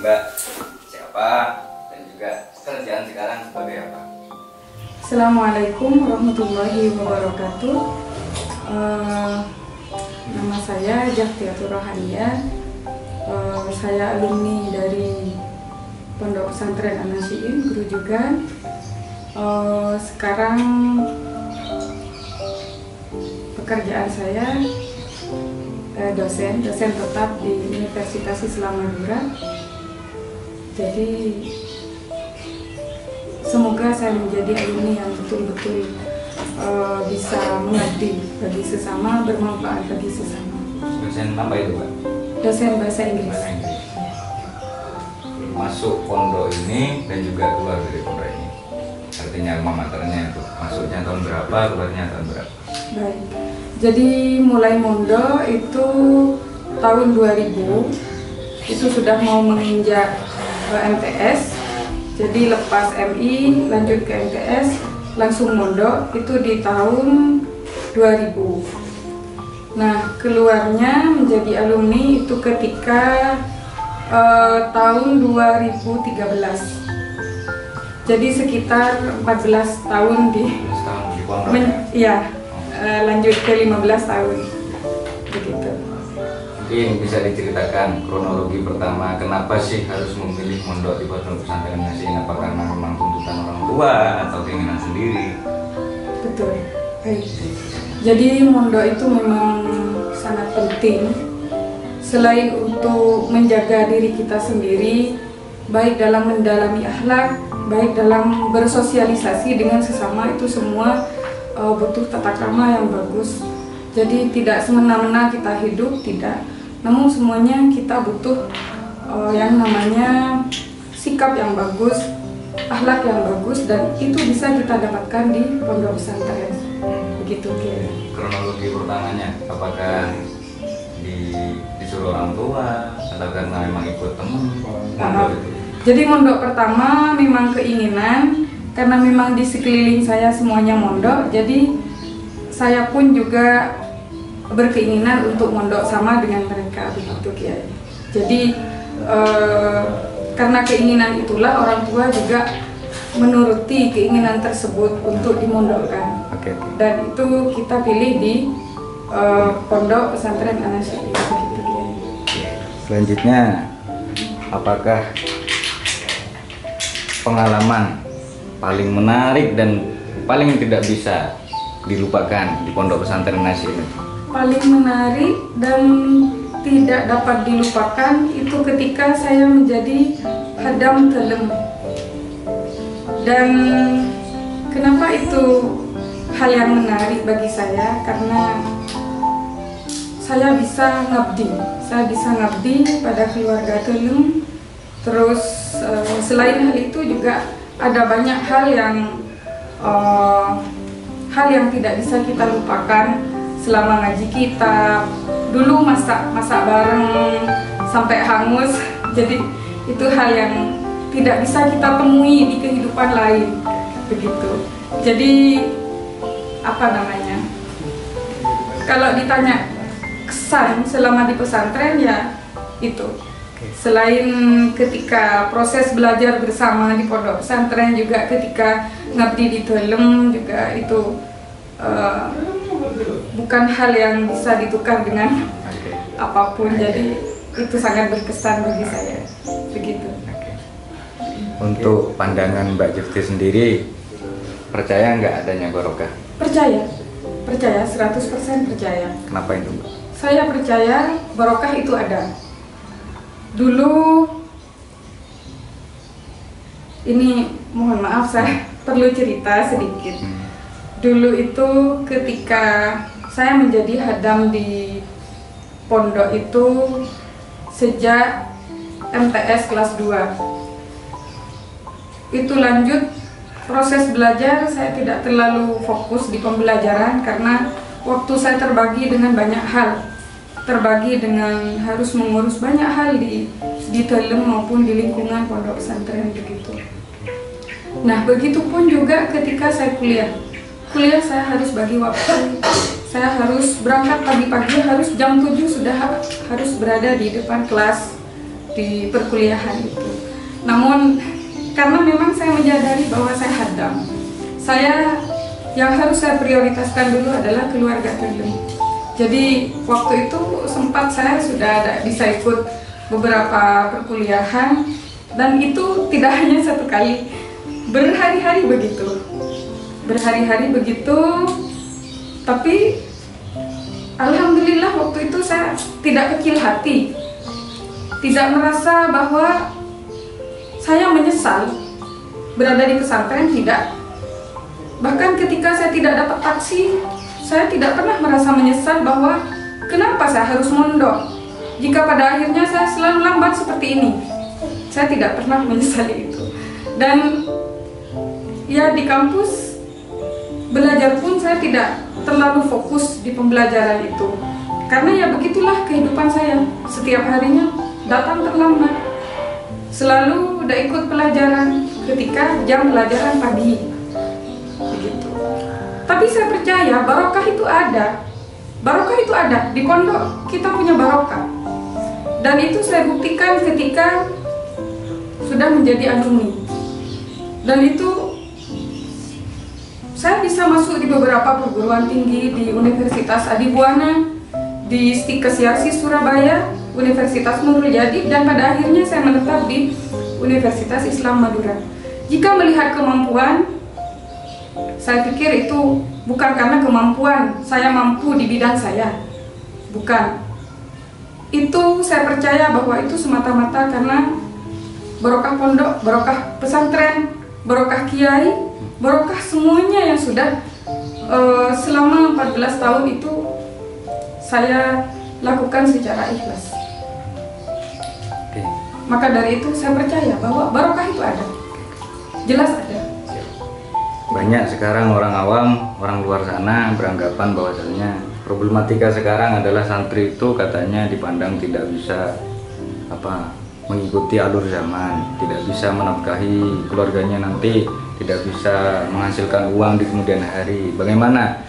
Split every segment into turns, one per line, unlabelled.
Mbak siapa dan juga kerjaan sekarang sebagai apa?
Assalamualaikum warahmatullahi wabarakatuh. Nama saya Jahtiatur Rohania. Saya alumni dari Pondok Pesantren An-Nasyyin Gerujugan. Sekarang pekerjaan saya dosen tetap di Universitas Islam Madura. Jadi semoga saya menjadi alumni yang betul-betul bisa mengabdi bagi sesama, bermanfaat bagi sesama.
Dosen apa itu, Mbak?
Dosen bahasa Inggris.
Bahasa Inggris. Masuk pondok ini dan juga keluar dari pondok ini. Artinya alma maternya itu masuknya tahun berapa, keluarnya tahun berapa?
Baik. Jadi mulai mondok itu tahun 2000. Itu sudah mau menginjak MTS. Jadi lepas MI lanjut ke MTS, langsung mondok itu di tahun 2000. Nah, keluarnya menjadi alumni itu ketika tahun 2013. Jadi sekitar 14 tahun di
pondok.
Lanjut ke 15 tahun. Begitu.
Mungkin bisa diceritakan kronologi pertama, kenapa sih harus memilih mondok di Pondok Pesantren An-Nasyyin? Apa karena memang tuntutan orang tua atau keinginan sendiri?
Betul. Baik. Jadi mondok itu memang sangat penting. Selain untuk menjaga diri kita sendiri, baik dalam mendalami akhlak, baik dalam bersosialisasi dengan sesama, itu semua butuh tata krama yang bagus. Jadi tidak semena-mena kita hidup, tidak. Namun semuanya kita butuh yang namanya sikap yang bagus, akhlak yang bagus, dan itu bisa kita dapatkan di pondok pesantren. Begitu kira.
Kronologi pertamanya, apakah disuruh orang tua atau karena memang ikut teman mondok itu?
Jadi mondok pertama memang keinginan, karena memang di sekeliling saya semuanya mondok, jadi saya pun juga berkeinginan untuk mondok sama dengan mereka, begitu Kiai. Jadi karena keinginan itulah orang tua juga menuruti keinginan tersebut untuk dimondokkan. Dan itu kita pilih di Pondok Pesantren An-Nasyyin, begitu Kiai.
Selanjutnya, apakah pengalaman paling menarik dan paling tidak bisa dilupakan di Pondok Pesantren An-Nasyyin?
Paling menarik dan tidak dapat dilupakan itu ketika saya menjadi hadam telem. Dan kenapa itu hal yang menarik bagi saya? Karena saya bisa ngabdi pada keluarga telem. Terus selain hal itu juga ada banyak hal yang tidak bisa kita lupakan selama ngaji kitab. Dulu masak bareng sampai hangus. Jadi itu hal yang tidak bisa kita temui di kehidupan lain. Begitu. Jadi kalau ditanya kesan selama di pesantren, ya itu. Selain ketika proses belajar bersama di pondok pesantren, juga ketika ngabdi di Telem, juga itu bukan hal yang bisa ditukar dengan apapun. Jadi itu sangat berkesan bagi saya. Begitu.
Untuk pandangan Mbak Jufti sendiri, percaya nggak adanya barokah?
Percaya, 100% percaya.
Kenapa itu, Mbak?
Saya percaya barokah itu ada. Dulu, ini mohon maaf saya perlu cerita sedikit. Dulu itu ketika saya menjadi hadam di pondok itu sejak MTS kelas 2. Itu lanjut proses belajar, saya tidak terlalu fokus di pembelajaran karena waktu saya terbagi dengan banyak hal. Terbagi dengan harus mengurus banyak hal di Telem maupun di lingkungan pondok pesantren begitu. Nah, begitupun juga ketika saya kuliah. Kuliah saya harus bagi waktu. Saya harus berangkat pagi-pagi, harus jam 7 sudah harus berada di depan kelas. di perkuliahan itu. Namun karena memang saya menyadari bahwa saya hadam, yang harus saya prioritaskan dulu adalah keluarga dulu. Jadi waktu itu sempat saya sudah bisa ikut beberapa perkuliahan, dan itu tidak hanya satu kali, berhari-hari begitu. Tapi alhamdulillah waktu itu saya tidak kecil hati, tidak merasa bahwa saya menyesal berada di pesantren, tidak. Bahkan ketika saya tidak dapat taksi, saya tidak pernah merasa menyesal bahwa kenapa saya harus mondok jika pada akhirnya saya selalu lambat seperti ini. Saya tidak pernah menyesali itu. Dan ya di kampus belajar pun saya tidak terlalu fokus di pembelajaran itu, karena ya begitulah kehidupan saya. Setiap harinya datang terlambat, selalu udah ikut pelajaran ketika jam pelajaran pagi. Tapi saya percaya barokah itu ada. Barokah itu ada. Di pondok kita punya barokah. Dan itu saya buktikan ketika sudah menjadi alumni. Dan itu saya bisa masuk di beberapa perguruan tinggi, di Universitas Adibuana, di Stikes Yasi Surabaya, Universitas Nurul Yadid, dan pada akhirnya saya menetap di Universitas Islam Madura. Jika melihat kemampuan, saya pikir itu bukan karena kemampuan saya mampu di bidang saya, bukan. Itu saya percaya bahwa itu semata-mata karena barokah pondok, barokah pesantren, barokah kiai, barokah semuanya yang sudah selama 14 tahun itu saya lakukan secara ikhlas. Maka dari itu saya percaya bahwa barokah itu ada, jelas ada.
Banyak sekarang orang awam, orang luar sana beranggapan bahwasanya problematika sekarang adalah santri itu katanya dipandang tidak bisa mengikuti alur zaman, tidak bisa menafkahi keluarganya nanti, tidak bisa menghasilkan uang di kemudian hari. Bagaimana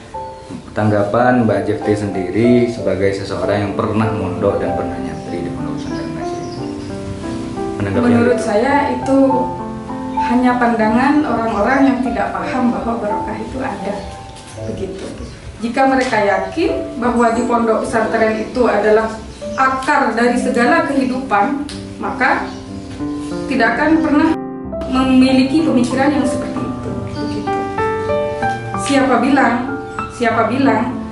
tanggapan Mbak Jefti sendiri sebagai seseorang yang pernah mondok dan pernah nyantri di Pondok Pesantren Nasim?
Menurut saya itu hanya pandangan orang-orang yang tidak paham bahwa barokah itu ada, begitu. Jika mereka yakin bahwa di pondok pesantren itu adalah akar dari segala kehidupan, maka tidak akan pernah memiliki pemikiran yang seperti itu, begitu. Siapa bilang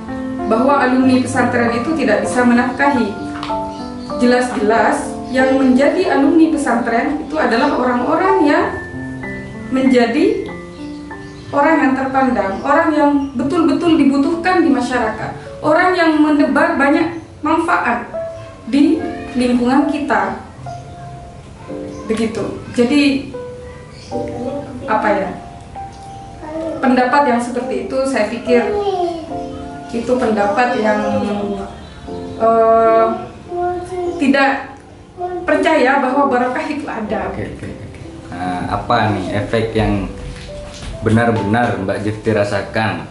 bahwa alumni pesantren itu tidak bisa menafkahi? Jelas-jelas yang menjadi alumni pesantren itu adalah orang-orang yang menjadi orang yang terpandang, orang yang betul-betul dibutuhkan di masyarakat, orang yang menebar banyak manfaat di lingkungan kita, begitu. Jadi pendapat yang seperti itu saya pikir itu pendapat yang tidak percaya bahwa barokah itu ada.
Nah, apa nih efek yang benar-benar Mbak Jefti rasakan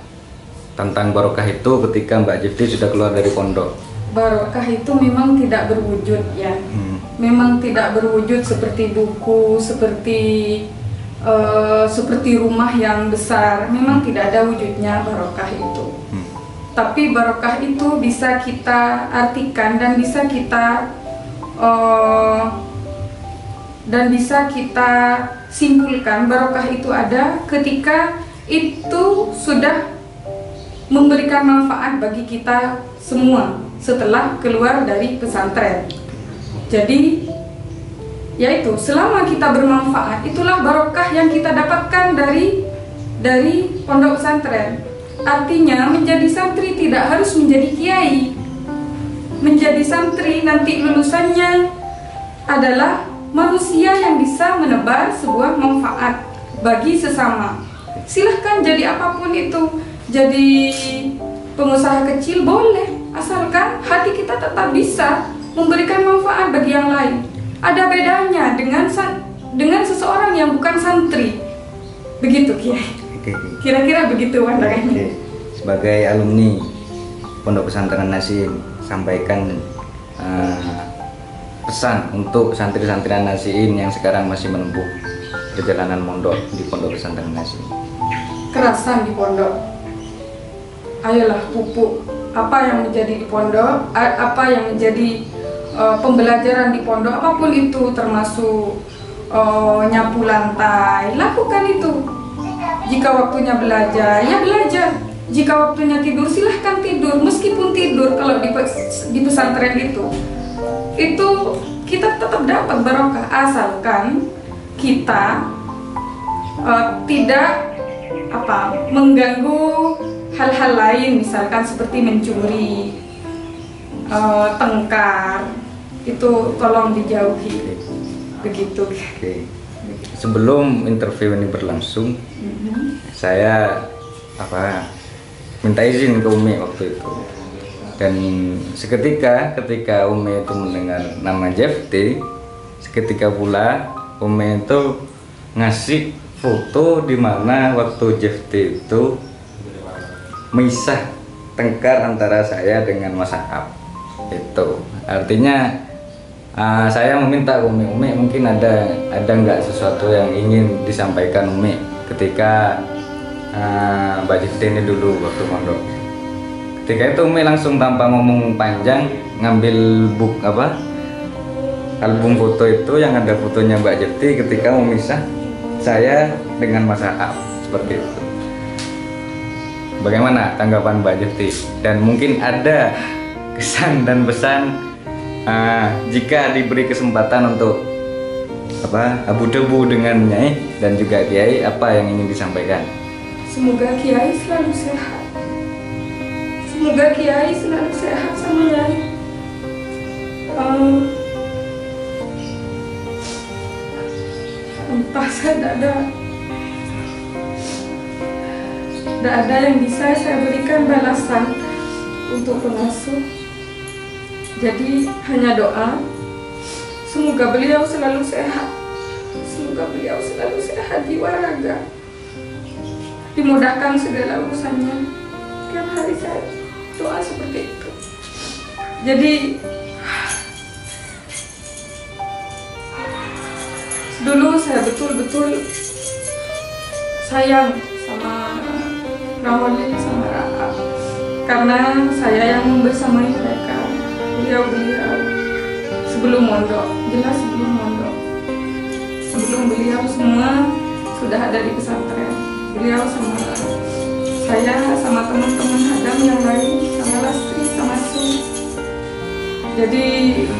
tentang barokah itu ketika Mbak Jefti sudah keluar dari pondok?
Barokah itu memang tidak berwujud ya, memang tidak berwujud seperti buku, seperti rumah yang besar, memang tidak ada wujudnya barokah itu. Tapi barokah itu bisa kita artikan dan bisa kita simpulkan barokah itu ada ketika itu sudah memberikan manfaat bagi kita semua setelah keluar dari pesantren. Jadi yaitu selama kita bermanfaat, itulah barokah yang kita dapatkan dari pondok pesantren. Artinya menjadi santri tidak harus menjadi kiai. Menjadi santri nanti lulusannya adalah manusia yang bisa menebar sebuah manfaat bagi sesama. Silahkan jadi apapun itu, jadi pengusaha kecil boleh, asalkan hati kita tetap bisa memberikan manfaat bagi yang lain. Ada bedanya dengan seseorang yang bukan santri, begitu Kiai. Kira-kira begitu pandangannya.
Sebagai alumni Pondok Pesantren Nasim, sampaikan pesan untuk santri-santri An-Nasihin yang sekarang masih menempuh perjalanan mondok di Pondok Pesantren An-Nasihin?
Kerasan di pondok, ayolah pupuk apa yang menjadi di pondok, apa yang menjadi pembelajaran di pondok, apapun itu, termasuk nyapu lantai, lakukan itu. Jika waktunya belajar, ya belajar. Jika waktunya tidur, silahkan tidur. Meskipun tidur, kalau di pesantren itu kita tetap dapat barokah, asalkan kita tidak mengganggu hal-hal lain, misalkan seperti mencuri, tengkar, itu tolong dijauhi. Begitu.
Oke. Sebelum interview ini berlangsung, saya minta izin ke Umi waktu itu. Dan ketika Umi itu mendengar nama Jefti, seketika pula Umi itu ngasih foto di mana waktu Jefti itu memisah tengkar antara saya dengan Mas Aap. Itu artinya saya meminta Umi mungkin ada nggak sesuatu yang ingin disampaikan Umi ketika Mbak Jefti ini dulu waktu mondok. Ketika itu Umi langsung tanpa ngomong panjang ngambil album foto itu yang ada fotonya Mbak Jefti ketika memisah saya dengan Mas Aap, seperti itu. Bagaimana tanggapan Mbak Jefti? Dan mungkin ada kesan dan pesan jika diberi kesempatan untuk abu debu dengan Nyai dan juga Kiai, apa yang ingin disampaikan?
Semoga Kiai selalu sehat. Semoga Kiai selalu sehat sama Nyai. Entah, saya tidak ada yang bisa saya berikan balasan untuk pengasuh. Jadi hanya doa, semoga beliau selalu sehat, semoga beliau selalu sehat jiwa raga, dimudahkan segala urusannya. Tiap hari saya doa seperti itu. Jadi dulu saya betul-betul sayang sama Rawali, sama Raab, karena saya yang membersamai mereka. Beliau sebelum mondok, jelas sebelum mondok, sebelum beliau semua sudah ada di pesantren, beliau sama saya, sama teman-teman Adam yang lain, sama Lastri, sama Su. Jadi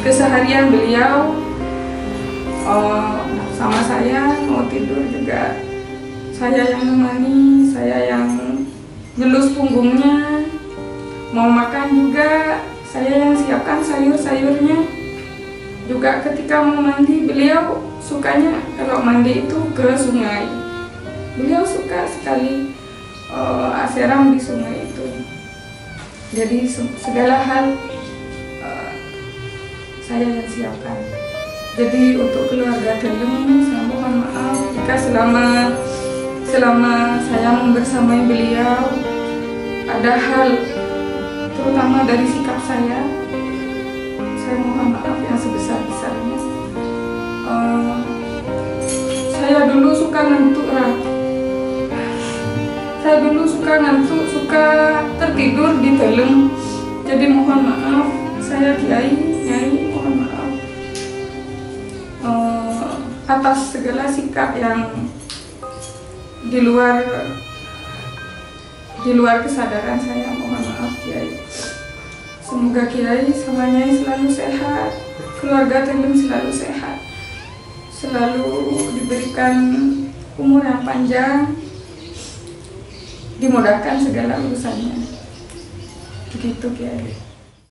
keseharian beliau sama saya, mau tidur juga saya yang nemani, saya yang gelus punggungnya, mau makan juga saya yang siapkan sayur-sayurnya. Juga ketika mau mandi, beliau sukanya kalau mandi itu ke sungai. Beliau suka sekali seram di sungai itu. Jadi segala hal saya yang siapkan. Jadi untuk keluarga Delem, saya mohon maaf jika selama saya membersamai beliau ada hal, terutama dari sikap saya mohon maaf yang sebesar-besarnya. Saya dulu suka ngantuk, saya dulu suka ngantuk, suka tertidur di Delem. Jadi mohon maaf, saya Nyai mohon maaf atas segala sikap yang di luar kesadaran saya, mohon maaf Kiai. Semoga Kiai sama Nyai selalu sehat, keluarga Delem selalu sehat, selalu diberikan umur yang panjang, dimudahkan segala urusannya. Begitu Kiai.